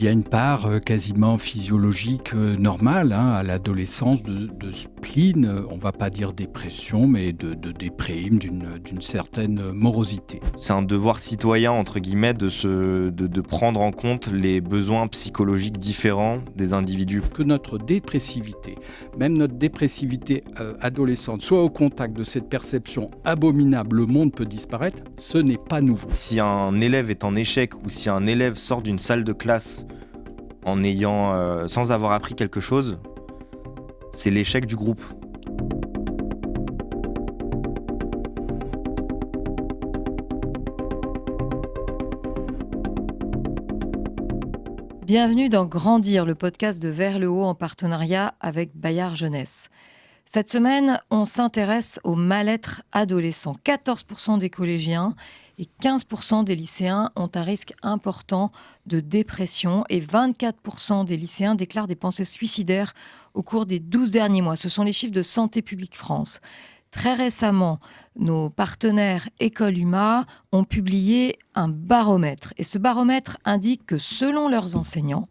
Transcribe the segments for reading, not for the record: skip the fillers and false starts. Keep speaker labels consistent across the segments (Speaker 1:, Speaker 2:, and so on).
Speaker 1: Il y a une part quasiment physiologique normale à l'adolescence de spleen, on ne va pas dire dépression, mais de déprime, d'une certaine morosité.
Speaker 2: C'est un devoir citoyen, entre guillemets, de prendre en compte les besoins psychologiques différents des individus.
Speaker 1: Que notre dépressivité, même notre dépressivité adolescente, soit au contact de cette perception abominable, le monde peut disparaître, ce n'est pas nouveau.
Speaker 2: Si un élève est en échec ou si un élève sort d'une salle de classe sans avoir appris quelque chose, c'est l'échec du groupe.
Speaker 3: Bienvenue dans Grandir, le podcast de Vers le Haut en partenariat avec Bayard Jeunesse. Cette semaine, on s'intéresse au mal-être adolescent. 14% des collégiens et 15% des lycéens ont un risque important de dépression et 24% des lycéens déclarent des pensées suicidaires au cours des 12 derniers mois. Ce sont les chiffres de Santé publique France. Très récemment, nos partenaires École UMA ont publié un baromètre. Et ce baromètre indique que selon leurs enseignants,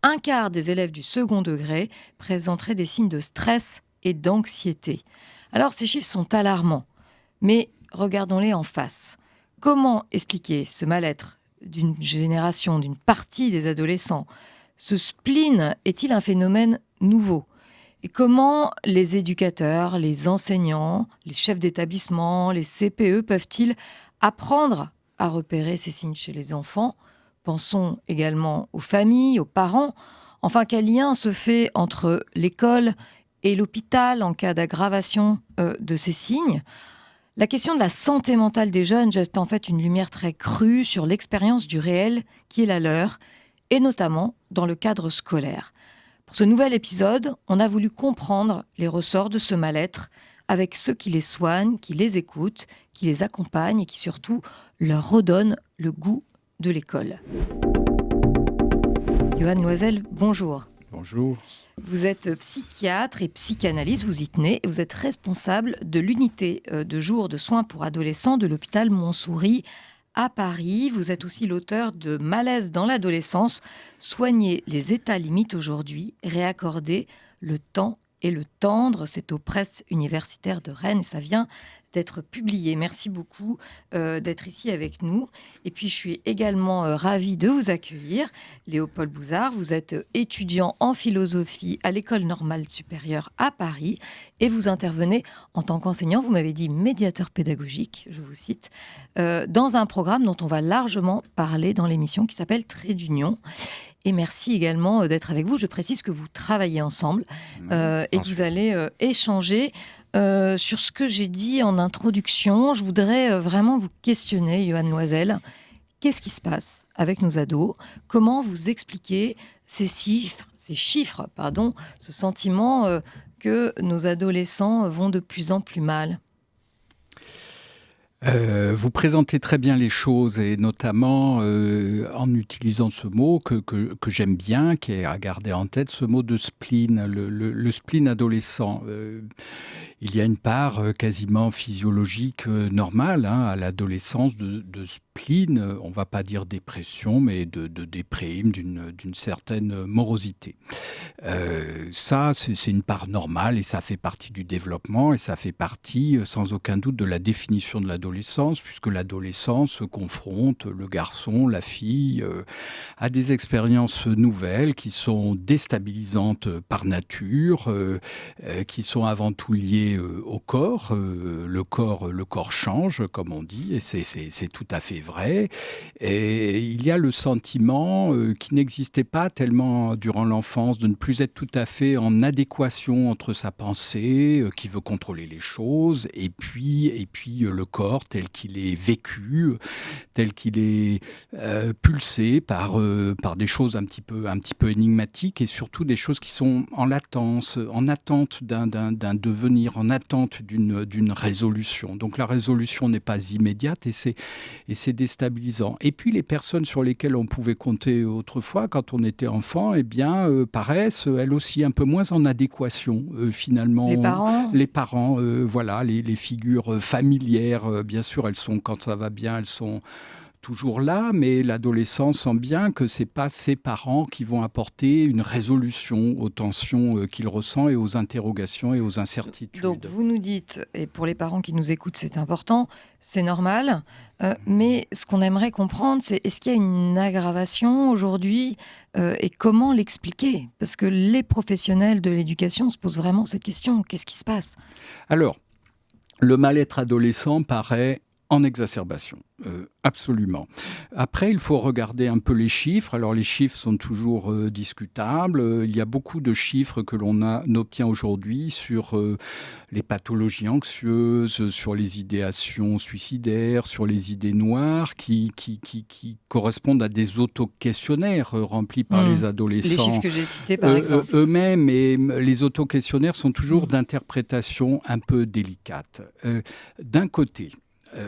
Speaker 3: un quart des élèves du second degré présenteraient des signes de stress et d'anxiété. Alors ces chiffres sont alarmants, mais regardons-les en face. Comment expliquer ce mal-être d'une génération, d'une partie des adolescents ? Ce spleen est-il un phénomène nouveau ? Et comment les éducateurs, les enseignants, les chefs d'établissement, les CPE peuvent-ils apprendre à repérer ces signes chez les enfants ? Pensons également aux familles, aux parents. Enfin, quel lien se fait entre l'école et l'hôpital en cas d'aggravation de ces signes ? La question de la santé mentale des jeunes jette en fait une lumière très crue sur l'expérience du réel qui est la leur, et notamment dans le cadre scolaire. Pour ce nouvel épisode, on a voulu comprendre les ressorts de ce mal-être avec ceux qui les soignent, qui les écoutent, qui les accompagnent et qui surtout leur redonnent le goût de l'école. Johan Loisel, bonjour.
Speaker 1: Bonjour.
Speaker 3: Vous êtes psychiatre et psychanalyste, vous y tenez, et vous êtes responsable de l'unité de jour de soins pour adolescents de l'hôpital Montsouris à Paris. Vous êtes aussi l'auteur de Malaise dans l'adolescence, soigner les états limites aujourd'hui, réaccorder le temps et le tendre. C'est aux presses universitaires de Rennes et ça vient d'être publié. Merci beaucoup d'être ici avec nous. Et puis, je suis également ravie de vous accueillir. Léopold Bouzard, vous êtes étudiant en philosophie à l'École normale supérieure à Paris et vous intervenez en tant qu'enseignant, vous m'avez dit médiateur pédagogique, je vous cite, dans un programme dont on va largement parler dans l'émission qui s'appelle Trait d'Union. Et merci également d'être avec vous. Je précise que vous travaillez ensemble et que vous allez échanger sur ce que j'ai dit en introduction. Je voudrais vraiment vous questionner, Johan Loisel. Qu'est-ce qui se passe avec nos ados ? Comment vous expliquez ces chiffres, ce sentiment que nos adolescents vont de plus en plus mal ?
Speaker 1: Vous présentez très bien les choses et notamment en utilisant ce mot que j'aime bien, qui est à garder en tête, ce mot de spleen, le spleen adolescent. Il y a une part quasiment physiologique normale à l'adolescence de spleen, on ne va pas dire dépression, mais de déprime, d'une certaine morosité. Ça, c'est une part normale et ça fait partie du développement et ça fait partie sans aucun doute de la définition de l'adolescence, puisque l'adolescence confronte le garçon, la fille, à des expériences nouvelles qui sont déstabilisantes par nature, qui sont avant tout liées au corps. Le corps change, comme on dit, et c'est tout à fait vrai. Et il y a le sentiment qui n'existait pas tellement durant l'enfance de ne plus être tout à fait en adéquation entre sa pensée, qui veut contrôler les choses, et puis le corps tel qu'il est vécu, tel qu'il est pulsé par des choses un petit peu énigmatiques et surtout des choses qui sont en latence, en attente d'un devenir, en attente d'une résolution. Donc la résolution n'est pas immédiate et c'est déstabilisant. Et puis les personnes sur lesquelles on pouvait compter autrefois quand on était enfant, paraissent elles aussi un peu moins en adéquation finalement. Les parents, voilà, les figures familières, bien sûr, elles sont, quand ça va bien, elles sont toujours là, mais l'adolescent sent bien que ce n'est pas ses parents qui vont apporter une résolution aux tensions qu'il ressent et aux interrogations et aux incertitudes.
Speaker 3: Donc vous nous dites, et pour les parents qui nous écoutent, c'est important, c'est normal, mais ce qu'on aimerait comprendre, c'est est-ce qu'il y a une aggravation aujourd'hui et comment l'expliquer? Parce que les professionnels de l'éducation se posent vraiment cette question, qu'est-ce qui se passe?
Speaker 1: Alors, le mal-être adolescent paraît en exacerbation, absolument. Après, il faut regarder un peu les chiffres. Alors, les chiffres sont toujours discutables. Il y a beaucoup de chiffres que l'on obtient aujourd'hui sur les pathologies anxieuses, sur les idéations suicidaires, sur les idées noires qui correspondent à des auto-questionnaires remplis par les adolescents.
Speaker 3: Les chiffres que j'ai cités, par exemple.
Speaker 1: Eux-mêmes, et les auto-questionnaires sont toujours d'interprétation un peu délicate. D'un côté,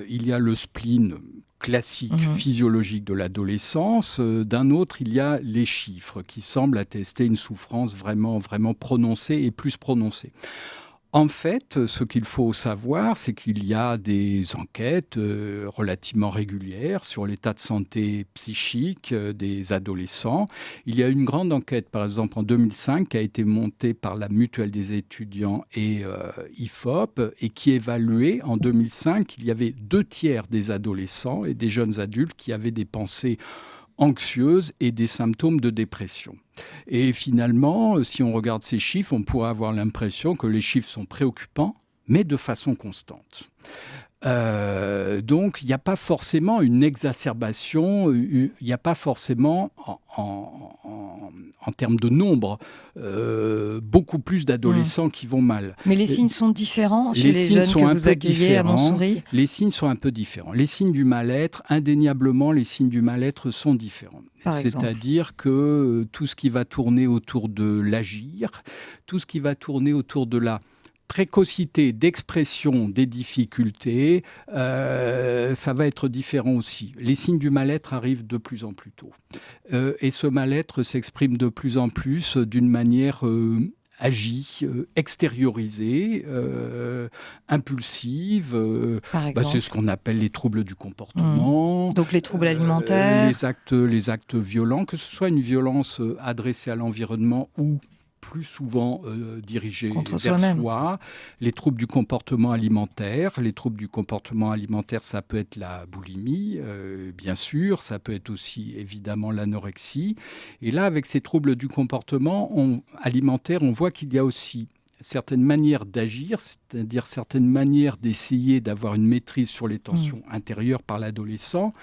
Speaker 1: il y a le spleen classique, physiologique de l'adolescence. D'un autre, il y a les chiffres qui semblent attester une souffrance vraiment, vraiment prononcée et plus prononcée. En fait, ce qu'il faut savoir, c'est qu'il y a des enquêtes relativement régulières sur l'état de santé psychique des adolescents. Il y a une grande enquête, par exemple, en 2005, qui a été montée par la Mutuelle des étudiants et IFOP, et qui évaluait en 2005 qu'il y avait 2/3 des adolescents et des jeunes adultes qui avaient des pensées anxieuses et des symptômes de dépression. Et finalement, si on regarde ces chiffres, on pourrait avoir l'impression que les chiffres sont préoccupants, mais de façon constante. Donc, il n'y a pas forcément une exacerbation, il n'y a pas forcément, en termes de nombre, beaucoup plus d'adolescents qui vont mal.
Speaker 3: Mais les signes sont différents chez les jeunes que vous accueillez à Montsouris?
Speaker 1: Les signes sont un peu différents. Les signes du mal-être, indéniablement, les signes du mal-être sont différents. C'est-à-dire que tout ce qui va tourner autour de l'agir, tout ce qui va tourner autour de la précocité d'expression des difficultés, ça va être différent aussi. Les signes du mal-être arrivent de plus en plus tôt. Et ce mal-être s'exprime de plus en plus d'une manière agie, extériorisée, impulsive. C'est ce qu'on appelle les troubles du comportement.
Speaker 3: Donc les troubles alimentaires.
Speaker 1: Les actes violents, que ce soit une violence adressée à l'environnement ou plus souvent dirigés vers soi, les troubles du comportement alimentaire. Les troubles du comportement alimentaire, ça peut être la boulimie, bien sûr, ça peut être aussi évidemment l'anorexie. Et là, avec ces troubles du comportement alimentaire, on voit qu'il y a aussi certaines manières d'agir, c'est-à-dire certaines manières d'essayer d'avoir une maîtrise sur les tensions intérieures par l'adolescent,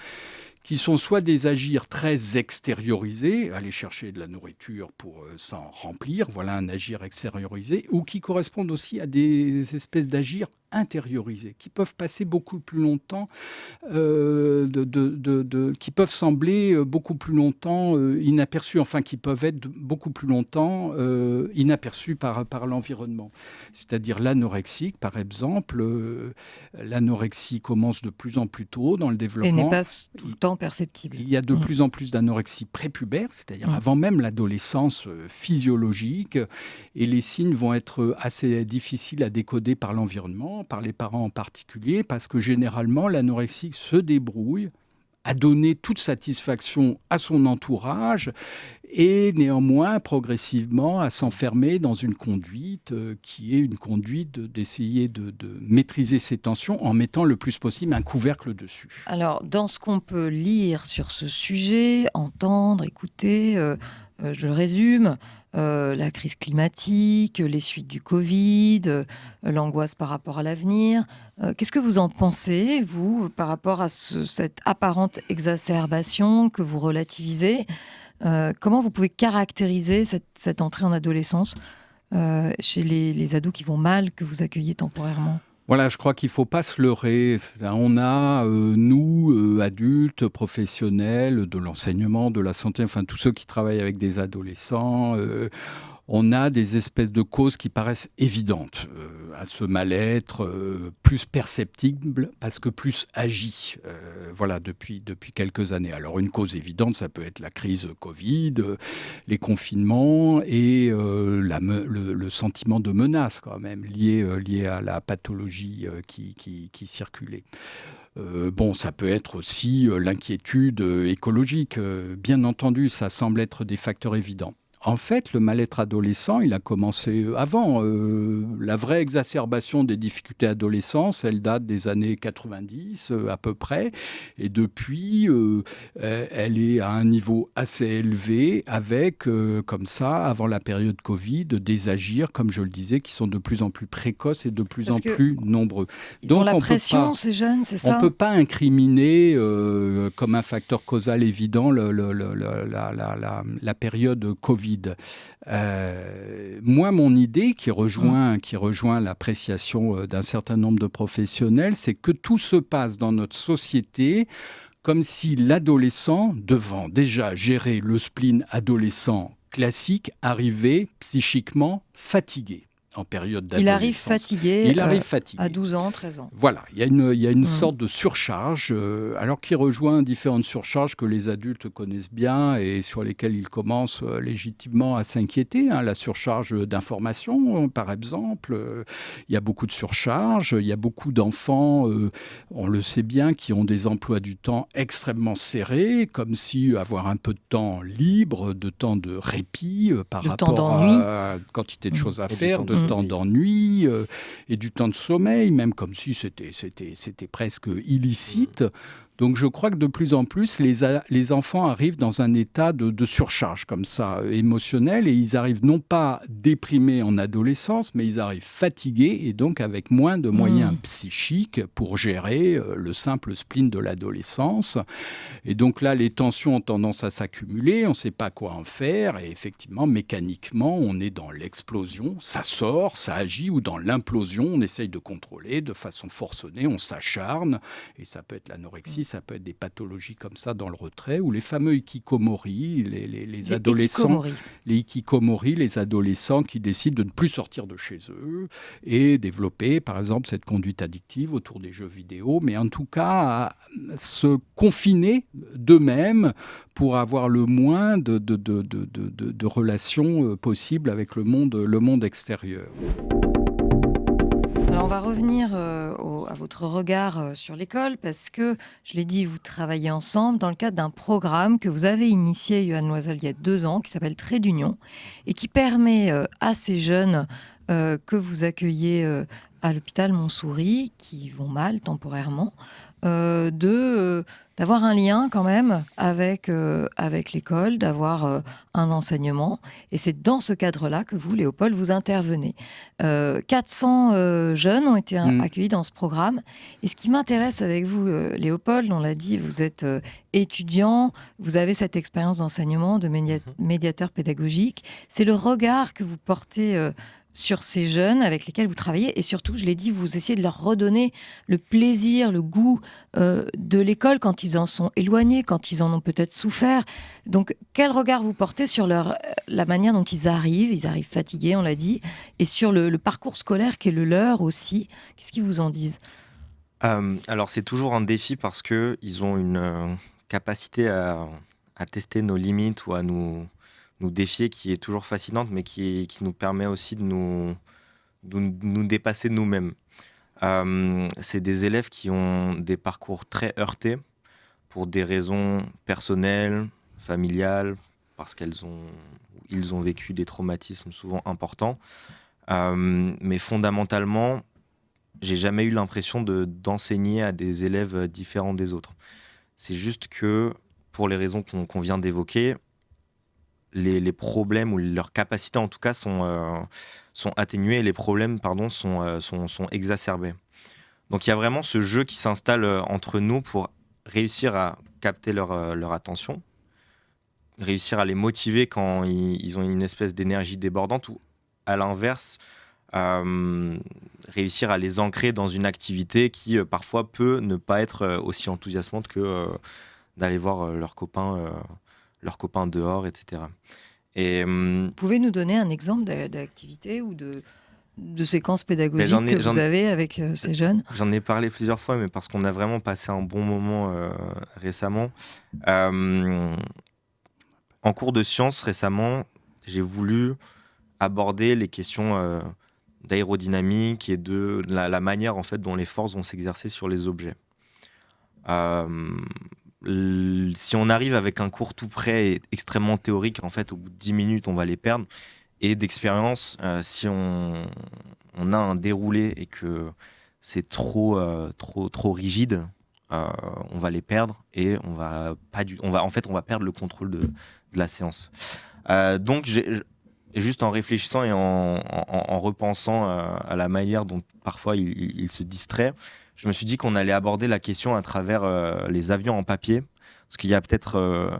Speaker 1: qui sont soit des agirs très extériorisés, aller chercher de la nourriture pour s'en remplir, voilà un agir extériorisé, ou qui correspondent aussi à des espèces d'agirs intériorisés, qui peuvent passer beaucoup plus longtemps, qui peuvent sembler beaucoup plus longtemps inaperçus, enfin qui peuvent être beaucoup plus longtemps inaperçus par l'environnement. C'est-à-dire l'anorexie, par exemple. L'anorexie commence de plus en plus tôt dans le développement.
Speaker 3: Et n'est pas tout le temps perceptible.
Speaker 1: Il y a de plus en plus d'anorexie prépubère, c'est-à-dire avant même l'adolescence physiologique, et les signes vont être assez difficiles à décoder par l'environnement, par les parents en particulier, parce que généralement l'anorexie se débrouille à donner toute satisfaction à son entourage et néanmoins progressivement à s'enfermer dans une conduite qui est une conduite d'essayer de maîtriser ses tensions en mettant le plus possible un couvercle dessus.
Speaker 3: Alors, dans ce qu'on peut lire sur ce sujet, entendre, écouter, je le résume, la crise climatique, les suites du Covid, l'angoisse par rapport à l'avenir. Qu'est-ce que vous en pensez, vous, par rapport à cette apparente exacerbation que vous relativisez? Comment vous pouvez caractériser cette entrée en adolescence chez les ados qui vont mal, que vous accueillez temporairement?
Speaker 1: Voilà, je crois qu'il ne faut pas se leurrer. On a, nous, adultes, professionnels, de l'enseignement, de la santé, enfin tous ceux qui travaillent avec des adolescents, on a des espèces de causes qui paraissent évidentes à ce mal-être, plus perceptible parce que plus agi, voilà, depuis quelques années. Alors une cause évidente, ça peut être la crise Covid, les confinements et le sentiment de menace quand même lié à la pathologie qui circulait. Ça peut être aussi l'inquiétude écologique. Bien entendu, ça semble être des facteurs évidents. En fait, le mal-être adolescent, il a commencé avant. La vraie exacerbation des difficultés adolescentes, elle date des années 90 à peu près. Et depuis, elle est à un niveau assez élevé avec, comme ça, avant la période Covid, des agirs, comme je le disais, qui sont de plus en plus précoces et de plus
Speaker 3: Parce
Speaker 1: en
Speaker 3: que
Speaker 1: plus nombreux.
Speaker 3: ils ont
Speaker 1: Donc,
Speaker 3: la
Speaker 1: on peut
Speaker 3: pression,
Speaker 1: pas...
Speaker 3: ces jeunes, c'est
Speaker 1: On ne
Speaker 3: ça?
Speaker 1: peut pas incriminer comme un facteur causal évident la période Covid. Moi, mon idée, qui rejoint l'appréciation d'un certain nombre de professionnels, c'est que tout se passe dans notre société comme si l'adolescent, devant déjà gérer le spleen adolescent classique, arrivait psychiquement fatigué en période
Speaker 3: Il arrive
Speaker 1: d'adolescence.
Speaker 3: fatigué,
Speaker 1: Il arrive fatigué.
Speaker 3: à 12 ans, 13 ans.
Speaker 1: Voilà, il y a une sorte de surcharge, alors qui rejoint différentes surcharges que les adultes connaissent bien et sur lesquelles ils commencent légitimement à s'inquiéter. La surcharge d'informations, par exemple. Il y a beaucoup de surcharge, il y a beaucoup d'enfants, on le sait bien, qui ont des emplois du temps extrêmement serrés, comme si avoir un peu de temps libre, de temps de répit par rapport à une quantité de choses à faire, de temps d'ennui et du temps de sommeil, même comme si c'était presque illicite. Donc je crois que de plus en plus, les enfants arrivent dans un état de surcharge comme ça, émotionnel, et ils arrivent non pas déprimés en adolescence, mais ils arrivent fatigués et donc avec moins de moyens psychiques pour gérer le simple spleen de l'adolescence. Et donc là, les tensions ont tendance à s'accumuler, on ne sait pas quoi en faire, et effectivement, mécaniquement, on est dans l'explosion, ça sort, ça agit, ou dans l'implosion, on essaye de contrôler de façon forcenée, on s'acharne, et ça peut être l'anorexie, ça peut être des pathologies comme ça dans le retrait, ou les fameux hikikomori, les adolescents, les hikikomori, les adolescents qui décident de ne plus sortir de chez eux et développer, par exemple, cette conduite addictive autour des jeux vidéo, mais en tout cas, à se confiner d'eux-mêmes pour avoir le moins de relations possibles avec le monde extérieur.
Speaker 3: Alors on va revenir à votre regard sur l'école parce que, je l'ai dit, vous travaillez ensemble dans le cadre d'un programme que vous avez initié, Yoann Loisel, il y a 2 ans, qui s'appelle Trait d'Union et qui permet à ces jeunes que vous accueillez à l'hôpital Montsouris, qui vont mal temporairement, d'avoir un lien quand même avec l'école, d'avoir un enseignement. Et c'est dans ce cadre-là que vous, Léopold, vous intervenez. 400 jeunes ont été accueillis dans ce programme. Et ce qui m'intéresse avec vous, Léopold, on l'a dit, vous êtes étudiant, vous avez cette expérience d'enseignement, de médiateur pédagogique. C'est le regard que vous portez sur ces jeunes avec lesquels vous travaillez, et surtout, je l'ai dit, vous essayez de leur redonner le plaisir, le goût de l'école quand ils en sont éloignés, quand ils en ont peut-être souffert. Donc, quel regard vous portez sur la manière dont ils arrivent fatigués, on l'a dit, et sur le parcours scolaire qui est le leur aussi. Qu'est-ce qu'ils vous en disent ?
Speaker 2: Alors, c'est toujours un défi parce qu'ils ont une capacité à tester nos limites ou à nous défier, qui est toujours fascinante, mais qui nous permet aussi de nous dépasser nous-mêmes. C'est des élèves qui ont des parcours très heurtés pour des raisons personnelles, familiales, parce qu'ils ont vécu des traumatismes souvent importants. Mais fondamentalement, j'ai jamais eu l'impression d'enseigner à des élèves différents des autres. C'est juste que, pour les raisons qu'on vient d'évoquer, les problèmes, ou leurs capacités en tout cas, sont atténuées, et les problèmes sont exacerbés. Donc il y a vraiment ce jeu qui s'installe entre nous pour réussir à capter leur attention, réussir à les motiver quand ils ont une espèce d'énergie débordante, ou à l'inverse, réussir à les ancrer dans une activité qui parfois peut ne pas être aussi enthousiasmante que d'aller voir leurs copains dehors, etc.
Speaker 3: Vous pouvez nous donner un exemple d'activité ou de séquence pédagogique que vous avez avec ces jeunes ?
Speaker 2: J'en ai parlé plusieurs fois, mais parce qu'on a vraiment passé un bon moment récemment. En cours de sciences, récemment, j'ai voulu aborder les questions d'aérodynamique et de la manière en fait, dont les forces vont s'exercer sur les objets. Si on arrive avec un cours tout prêt et extrêmement théorique, en fait, au bout de 10 minutes, on va les perdre. Et d'expérience, si on a un déroulé et que c'est trop rigide, on va les perdre et on va perdre le contrôle de la séance. Donc, juste en réfléchissant et en repensant à la manière dont parfois il se distrait, je me suis dit qu'on allait aborder la question à travers les avions en papier, parce qu'il y a peut-être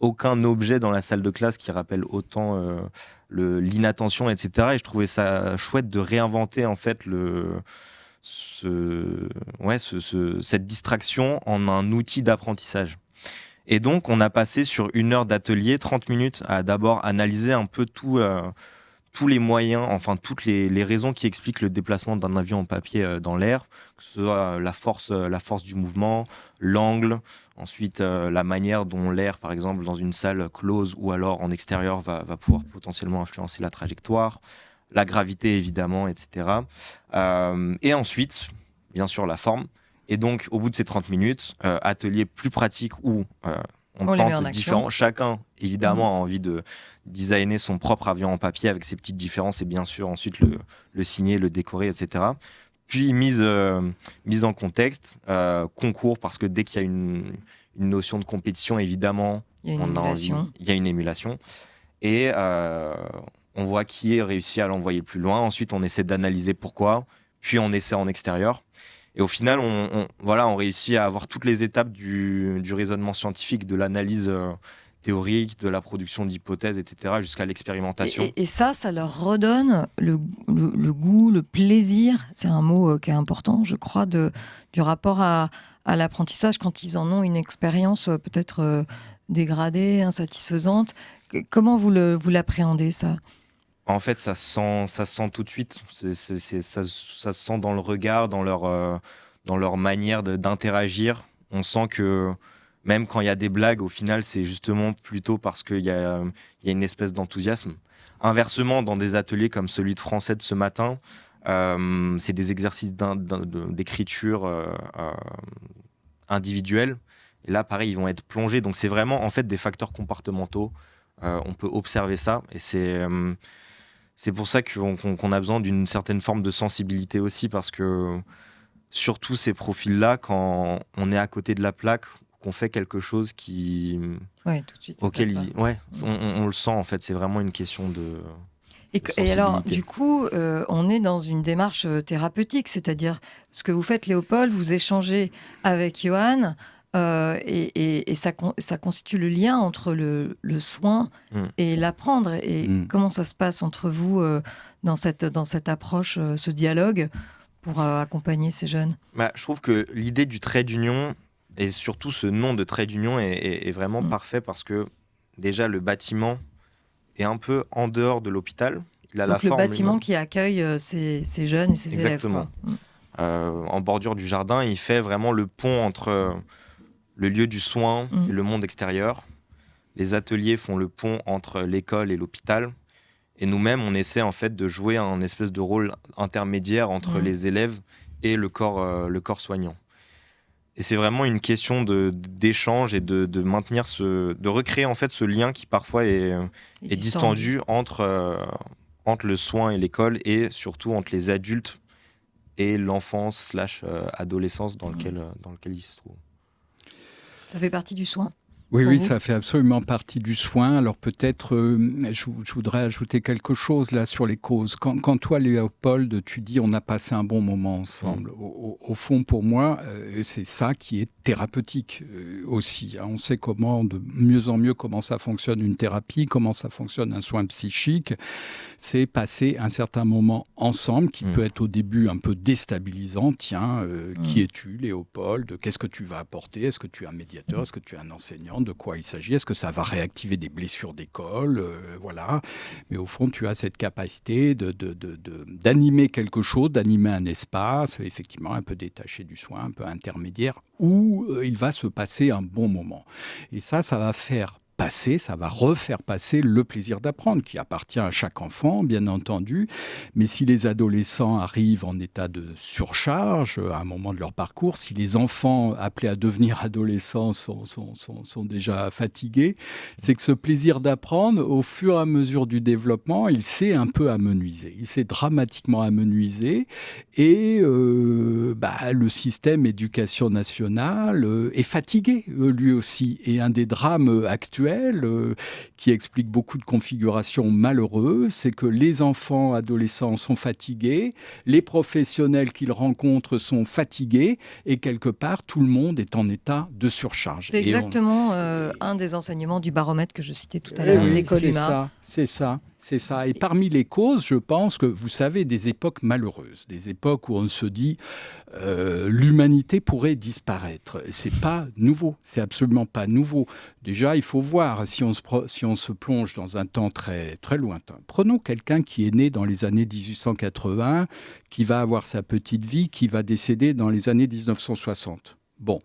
Speaker 2: aucun objet dans la salle de classe qui rappelle autant l'inattention, etc. Et je trouvais ça chouette de réinventer en fait cette distraction en un outil d'apprentissage. Et donc, on a passé sur 1 heure d'atelier, 30 minutes, à d'abord analyser un peu tous les moyens, enfin toutes les raisons qui expliquent le déplacement d'un avion en papier dans l'air, que ce soit la force du mouvement, l'angle, ensuite la manière dont l'air, par exemple, dans une salle close ou alors en extérieur, va pouvoir potentiellement influencer la trajectoire, la gravité évidemment, etc. Et ensuite, bien sûr, la forme. Et donc, au bout de ces 30 minutes, atelier plus pratique où on tente différents. Chacun, évidemment, a envie de designer son propre avion en papier avec ses petites différences et bien sûr, ensuite, le signer, le décorer, etc. Puis, mise en contexte, concours, parce que dès qu'il y a une notion de compétition, évidemment, il y a une émulation. Et on voit qui réussit à l'envoyer le plus loin. Ensuite, on essaie d'analyser pourquoi. Puis, on essaie en extérieur. Et au final, on réussit à avoir toutes les étapes du raisonnement scientifique, de l'analyse théorique, de la production d'hypothèses, etc., jusqu'à l'expérimentation.
Speaker 3: Et ça leur redonne le goût, le plaisir, c'est un mot qui est important, je crois, du rapport à l'apprentissage quand ils en ont une expérience peut-être dégradée, insatisfaisante. Comment vous l'appréhendez, ça ?
Speaker 2: En fait, ça se sent tout de suite. Ça se sent dans le regard, dans leur manière d'interagir. On sent que même quand il y a des blagues, au final, c'est justement plutôt parce qu'il y a une espèce d'enthousiasme. Inversement, dans des ateliers comme celui de français de ce matin, c'est des exercices d'écriture individuels. Et là, pareil, ils vont être plongés. Donc, c'est vraiment en fait des facteurs comportementaux. On peut observer ça. Et c'est pour ça qu'on a besoin d'une certaine forme de sensibilité aussi, parce que surtout ces profils-là, quand on est à côté de la plaque, qu'on fait quelque chose qui...
Speaker 3: Ouais, tout de suite.
Speaker 2: On le sent en fait, c'est vraiment une question de...
Speaker 3: Et alors, du coup, on est dans une démarche thérapeutique, c'est-à-dire ce que vous faites, Léopold, vous échangez avec Johan, et ça constitue le lien entre le soin et l'apprendre. Et comment ça se passe entre vous dans cette approche, ce dialogue, pour accompagner ces jeunes ?
Speaker 2: Je trouve que l'idée du trait d'union, et surtout ce nom de trait d'union, est vraiment parfait, parce que déjà le bâtiment est un peu en dehors de l'hôpital. Il a
Speaker 3: Donc le bâtiment qui accueille ces jeunes et ces
Speaker 2: Exactement.
Speaker 3: élèves.
Speaker 2: En bordure du jardin, il fait vraiment le pont entre le lieu du soin et le monde extérieur. Les ateliers font le pont entre l'école et l'hôpital. Et nous-mêmes, on essaie en fait de jouer un espèce de rôle intermédiaire entre les élèves et le corps soignant. Et c'est vraiment une question d'échange et de maintenir de recréer en fait ce lien qui parfois est distendu entre le soin et l'école, et surtout entre les adultes et l'enfance / adolescence dans lequel ils se trouvent.
Speaker 3: Ça fait partie du soin ?
Speaker 1: Oui, ça fait absolument partie du soin. Alors peut-être, je voudrais ajouter quelque chose là sur les causes. Quand toi, Léopold, tu dis on a passé un bon moment ensemble, au fond, pour moi, c'est ça qui est thérapeutique aussi. On sait de mieux en mieux comment ça fonctionne une thérapie, comment ça fonctionne un soin psychique. C'est passer un certain moment ensemble qui peut être au début un peu déstabilisant. Tiens, qui es-tu, Léopold ? Qu'est-ce que tu vas apporter ? Est-ce que tu es un médiateur ? Est-ce que tu es un enseignant ? De quoi il s'agit ? Est-ce que ça va réactiver des blessures d'école ? Voilà. Mais au fond, tu as cette capacité d'animer quelque chose, d'animer un espace, effectivement un peu détaché du soin, un peu intermédiaire, où il va se passer un bon moment. Et ça va faire ça va refaire passer le plaisir d'apprendre, qui appartient à chaque enfant, bien entendu. Mais si les adolescents arrivent en état de surcharge à un moment de leur parcours, si les enfants appelés à devenir adolescents sont déjà fatigués, c'est que ce plaisir d'apprendre, au fur et à mesure du développement, il s'est un peu amenuisé. Il s'est dramatiquement amenuisé et le système éducation nationale est fatigué, lui aussi. Et un des drames actuels qui explique beaucoup de configurations malheureuses, c'est que les enfants adolescents sont fatigués, les professionnels qu'ils rencontrent sont fatigués et quelque part, tout le monde est en état de surcharge.
Speaker 3: C'est exactement un des enseignements du baromètre que je citais tout à l'heure, d'école humain.
Speaker 1: C'est ça. Et parmi les causes, je pense que, vous savez, des époques malheureuses, des époques où on se dit l'humanité pourrait disparaître. C'est pas nouveau, c'est absolument pas nouveau. Déjà, il faut voir, si on se plonge dans un temps très, très lointain. Prenons quelqu'un qui est né dans les années 1880, qui va avoir sa petite vie, qui va décéder dans les années 1960. Bon,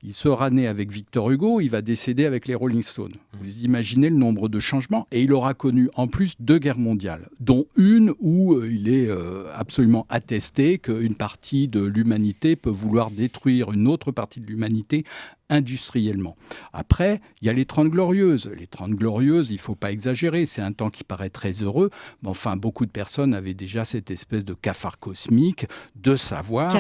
Speaker 1: il sera né avec Victor Hugo, il va décéder avec les Rolling Stones. Vous imaginez le nombre de changements. Et il aura connu en plus 2 guerres mondiales, dont une où il est absolument attesté qu'une partie de l'humanité peut vouloir détruire une autre partie de l'humanité industriellement. Après, il y a les 30 Glorieuses. Les 30 Glorieuses, il ne faut pas exagérer, c'est un temps qui paraît très heureux, mais enfin, beaucoup de personnes avaient déjà cette espèce de cafard cosmique, de savoir,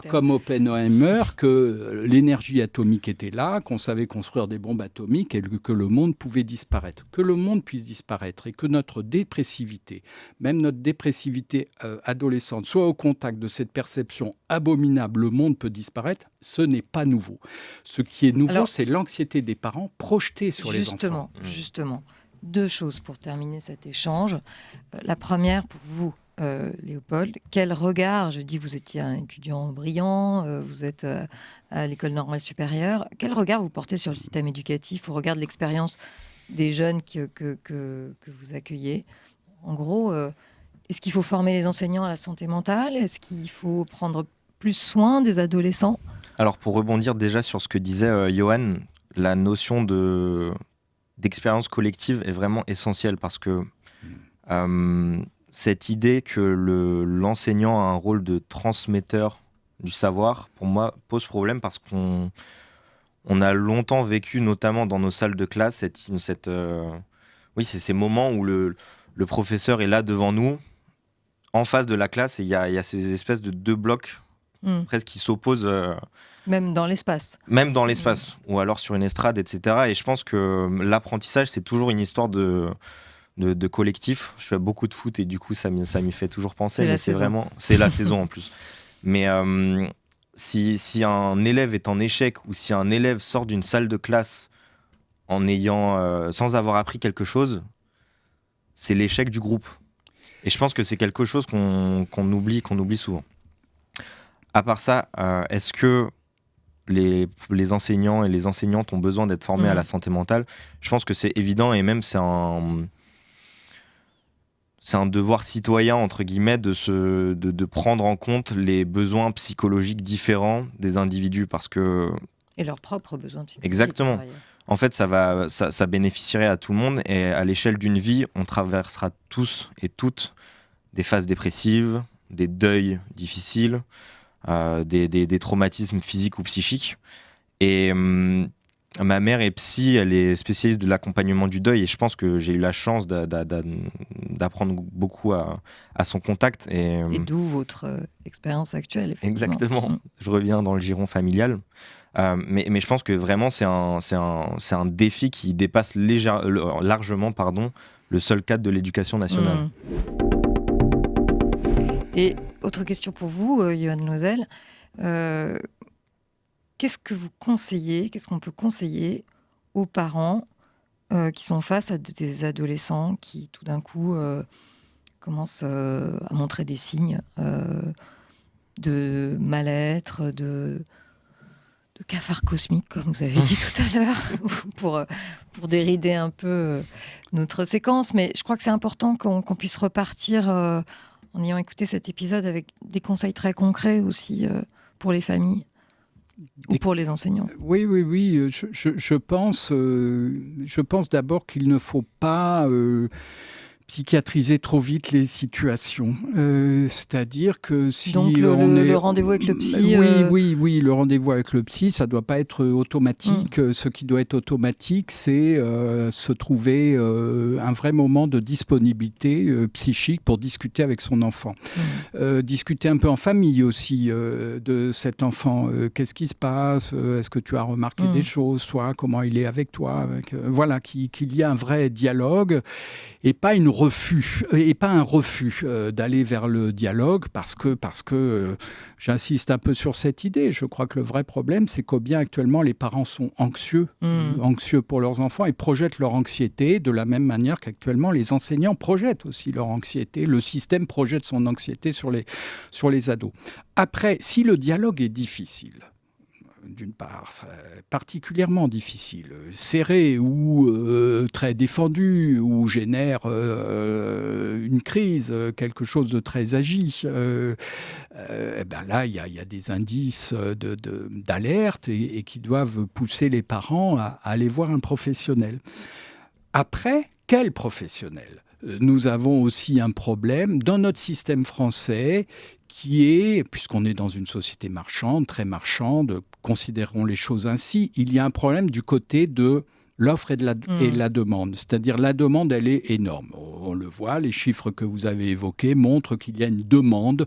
Speaker 1: comme Oppenheimer, que l'énergie atomique était là, qu'on savait construire des bombes atomiques et que le monde pouvait disparaître. Que le monde puisse disparaître et que notre dépressivité, même notre dépressivité adolescente, soit au contact de cette perception abominable, le monde peut disparaître, ce n'est pas nouveau. Ce qui est nouveau, c'est l'anxiété des parents projetée sur les enfants.
Speaker 3: Justement, 2 choses pour terminer cet échange. La première, pour vous, Léopold, quel regard, je dis vous étiez un étudiant brillant, vous êtes à l'école normale supérieure, quel regard vous portez sur le système éducatif au regard de l'expérience des jeunes que vous accueillez? En gros, est-ce qu'il faut former les enseignants à la santé mentale? Est-ce qu'il faut prendre plus soin des adolescents?
Speaker 2: Alors, pour rebondir déjà sur ce que disait Johan, la notion d'expérience collective est vraiment essentielle parce que cette idée que l'enseignant a un rôle de transmetteur du savoir, pour moi, pose problème parce qu'on a longtemps vécu, notamment dans nos salles de classe, c'est ces moments où le professeur est là devant nous, en face de la classe, et il y a ces espèces de 2 blocs presque qui s'opposent.
Speaker 3: Même dans l'espace.
Speaker 2: Ou alors sur une estrade, etc. Et je pense que l'apprentissage, c'est toujours une histoire de collectif. Je fais beaucoup de foot et du coup, ça m'y fait toujours penser. C'est la saison en plus. Mais si un élève est en échec ou si un élève sort d'une salle de classe sans avoir appris quelque chose, c'est l'échec du groupe. Et je pense que c'est quelque chose qu'on oublie souvent. À part ça, est-ce que les enseignants et les enseignantes ont besoin d'être formés à la santé mentale? Je pense que c'est évident et même c'est un devoir citoyen, entre guillemets, de prendre en compte les besoins psychologiques différents des individus parce que...
Speaker 3: Et leurs propres besoins psychologiques.
Speaker 2: Exactement. En fait, ça bénéficierait à tout le monde et à l'échelle d'une vie, on traversera tous et toutes des phases dépressives, des deuils difficiles, des traumatismes physiques ou psychiques. Et ma mère est psy, elle est spécialiste de l'accompagnement du deuil et je pense que j'ai eu la chance d'apprendre beaucoup à son contact. Et
Speaker 3: d'où votre expérience actuelle, effectivement.
Speaker 2: Exactement. Je reviens dans le giron familial. Mais je pense que vraiment, c'est un défi qui dépasse largement le seul cadre de l'éducation nationale.
Speaker 3: Et autre question pour vous, Johan Loisel. Qu'est-ce qu'on peut conseiller aux parents qui sont face à des adolescents qui, tout d'un coup, commencent à montrer des signes de mal-être, de cafard cosmique, comme vous avez dit tout à l'heure, pour dérider un peu notre séquence. Mais je crois que c'est important qu'on puisse repartir en ayant écouté cet épisode avec des conseils très concrets aussi pour les familles. Ou pour les enseignants.
Speaker 1: Oui. Je pense d'abord qu'il ne faut pas psychiatriser trop vite les situations. C'est-à-dire que si
Speaker 3: donc le rendez-vous avec le psy...
Speaker 1: Oui, le rendez-vous avec le psy, ça ne doit pas être automatique. Ce qui doit être automatique, c'est se trouver un vrai moment de disponibilité psychique pour discuter avec son enfant. Discuter un peu en famille aussi de cet enfant. Qu'est-ce qui se passe? Est-ce que tu as remarqué des choses? Toi, comment il est avec toi? Voilà, qu'il y ait un vrai dialogue. Et pas un refus d'aller vers le dialogue parce que j'insiste un peu sur cette idée. Je crois que le vrai problème, c'est qu'au bien actuellement, les parents sont anxieux pour leurs enfants et projettent leur anxiété de la même manière qu'actuellement les enseignants projettent aussi leur anxiété. Le système projette son anxiété sur les ados. Après, si le dialogue est difficile, d'une part, particulièrement difficile, serré ou très défendu, ou génère une crise, quelque chose de très agi, là, il y a des indices d'alerte et qui doivent pousser les parents à aller voir un professionnel. Après, quel professionnel ? Nous avons aussi un problème dans notre système français qui est, puisqu'on est dans une société marchande, très marchande, considérons les choses ainsi, il y a un problème du côté de l'offre et la demande. C'est-à-dire la demande, elle est énorme. On le voit, les chiffres que vous avez évoqués montrent qu'il y a une demande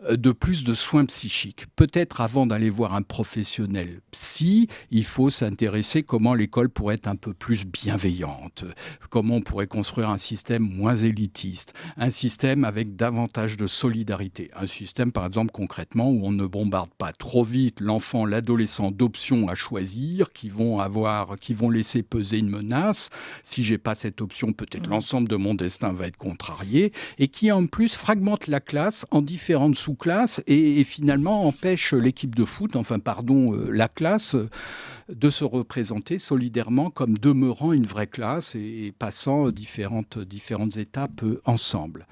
Speaker 1: de plus de soins psychiques. Peut-être avant d'aller voir un professionnel psy, il faut s'intéresser comment l'école pourrait être un peu plus bienveillante, comment on pourrait construire un système moins élitiste, un système avec davantage de solidarité, un système par exemple concrètement où on ne bombarde pas trop vite l'enfant, l'adolescent d'options à choisir qui vont laisser peser une menace. Si j'ai pas cette option, peut-être l'ensemble de mon destin va être contrarié, et qui en plus fragmente la classe en différentes sous-classe et finalement empêche l'équipe de foot, la classe, de se représenter solidairement comme demeurant une vraie classe et passant différentes étapes ensemble.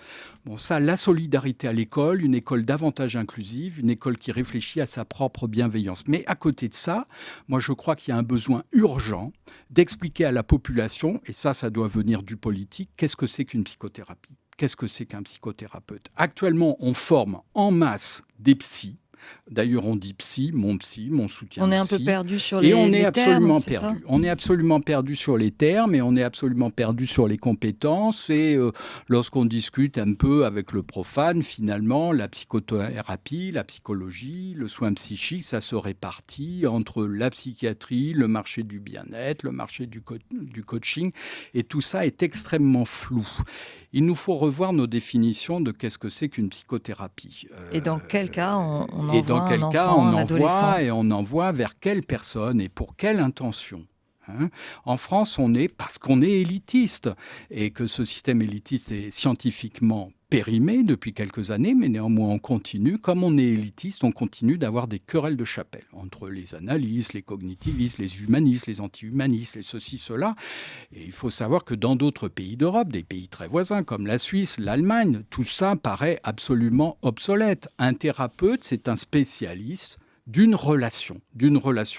Speaker 1: Bon, ça, la solidarité à l'école, une école davantage inclusive, une école qui réfléchit à sa propre bienveillance. Mais à côté de ça, moi je crois qu'il y a un besoin urgent d'expliquer à la population, et ça doit venir du politique, qu'est-ce que c'est qu'une psychothérapie ? Qu'est-ce que c'est qu'un psychothérapeute ? Actuellement, on forme en masse des psys. D'ailleurs, on dit psy, mon soutien.
Speaker 3: On est un peu perdu sur les termes.
Speaker 1: On est absolument perdu sur les termes et on est absolument perdu sur les compétences. Et lorsqu'on discute un peu avec le profane, finalement, la psychothérapie, la psychologie, le soin psychique, ça se répartit entre la psychiatrie, le marché du bien-être, le marché du coaching. Et tout ça est extrêmement flou. Il nous faut revoir nos définitions de qu'est-ce que c'est qu'une psychothérapie.
Speaker 3: Et dans quel cas on envoie un enfant, un adolescent ?
Speaker 1: Et on envoie vers quelle personne et pour quelle intention ? En France, parce qu'on est élitiste et que ce système élitiste est scientifiquement périmé depuis quelques années, mais néanmoins on continue. Comme on est élitiste, on continue d'avoir des querelles de chapelle entre les analystes, les cognitivistes, les humanistes, les anti-humanistes, les ceci, cela. Et il faut savoir que dans d'autres pays d'Europe, des pays très voisins comme la Suisse, l'Allemagne, tout ça paraît absolument obsolète. Un thérapeute, c'est un spécialiste d'une relation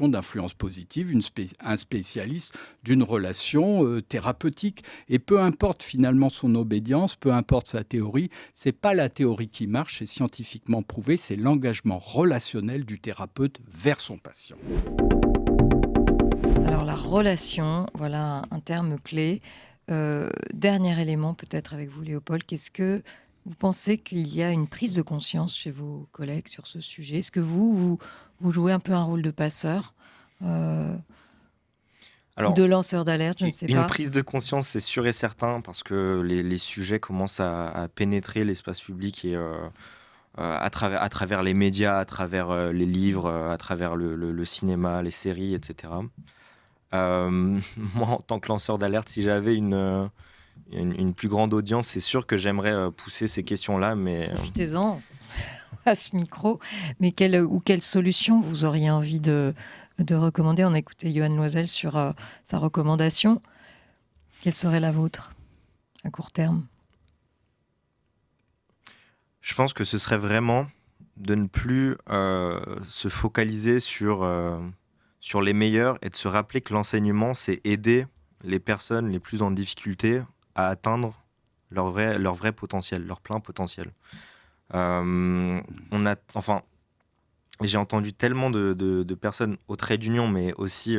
Speaker 1: d'influence positive, un spécialiste d'une relation thérapeutique. Et peu importe finalement son obédience, peu importe sa théorie, c'est pas la théorie qui marche, c'est scientifiquement prouvé, c'est l'engagement relationnel du thérapeute vers son patient.
Speaker 3: Alors la relation, voilà un terme clé. Dernier élément peut-être avec vous Léopold, qu'est-ce que vous pensez qu'il y a une prise de conscience chez vos collègues sur ce sujet ? Est-ce que vous jouez un peu un rôle de passeur ou de lanceur d'alerte, je ne sais pas.
Speaker 2: Une prise de conscience, c'est sûr et certain, parce que les sujets commencent à pénétrer l'espace public et à travers les médias, à travers les livres, à travers le cinéma, les séries, etc. Moi, en tant que lanceur d'alerte, si j'avais une plus grande audience, c'est sûr que j'aimerais pousser ces questions-là. Mais
Speaker 3: profitez-en à ce micro. Mais quelle solution vous auriez envie de recommander ? On a écouté Yoann Loisel sur sa recommandation. Quelle serait la vôtre à court terme ?
Speaker 2: Je pense que ce serait vraiment de ne plus se focaliser sur les meilleurs et de se rappeler que l'enseignement, c'est aider les personnes les plus en difficulté à atteindre leur vrai potentiel, leur plein potentiel. J'ai entendu tellement de personnes au trait d'union, mais aussi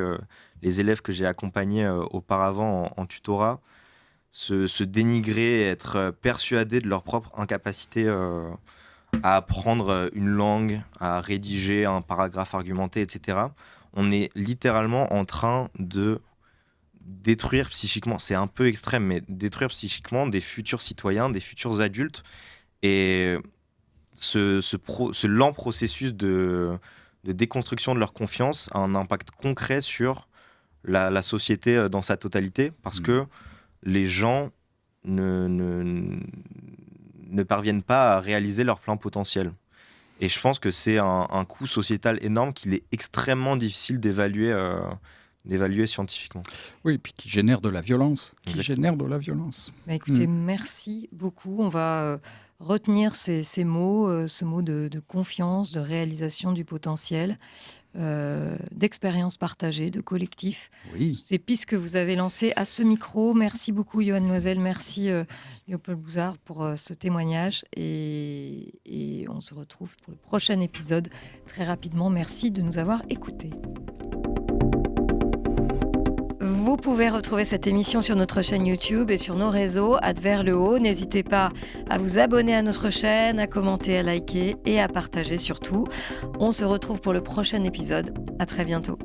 Speaker 2: les élèves que j'ai accompagnés auparavant en tutorat, se dénigrer, être persuadés de leur propre incapacité à apprendre une langue, à rédiger un paragraphe argumenté, etc. On est littéralement en train de détruire psychiquement, c'est un peu extrême, mais détruire psychiquement des futurs citoyens, des futurs adultes. Et ce lent processus de déconstruction de leur confiance a un impact concret sur la société dans sa totalité, parce que les gens ne parviennent pas à réaliser leur plein potentiel. Et je pense que c'est un coût sociétal énorme qu'il est extrêmement difficile d'évaluer scientifiquement.
Speaker 1: Oui, et puis qui génère de la violence.
Speaker 3: Écoutez, merci beaucoup. On va retenir ces mots, ce mot de confiance, de réalisation du potentiel, d'expérience partagée, de collectif.
Speaker 1: Oui.
Speaker 3: Ces pistes que vous avez lancées à ce micro. Merci beaucoup, Yoann Loisel. Merci, Léopold Bouzard, pour ce témoignage. Et on se retrouve pour le prochain épisode très rapidement. Merci de nous avoir écoutés. Vous pouvez retrouver cette émission sur notre chaîne YouTube et sur nos réseaux @VersLeHaut. N'hésitez pas à vous abonner à notre chaîne, à commenter, à liker et à partager surtout. On se retrouve pour le prochain épisode. À très bientôt.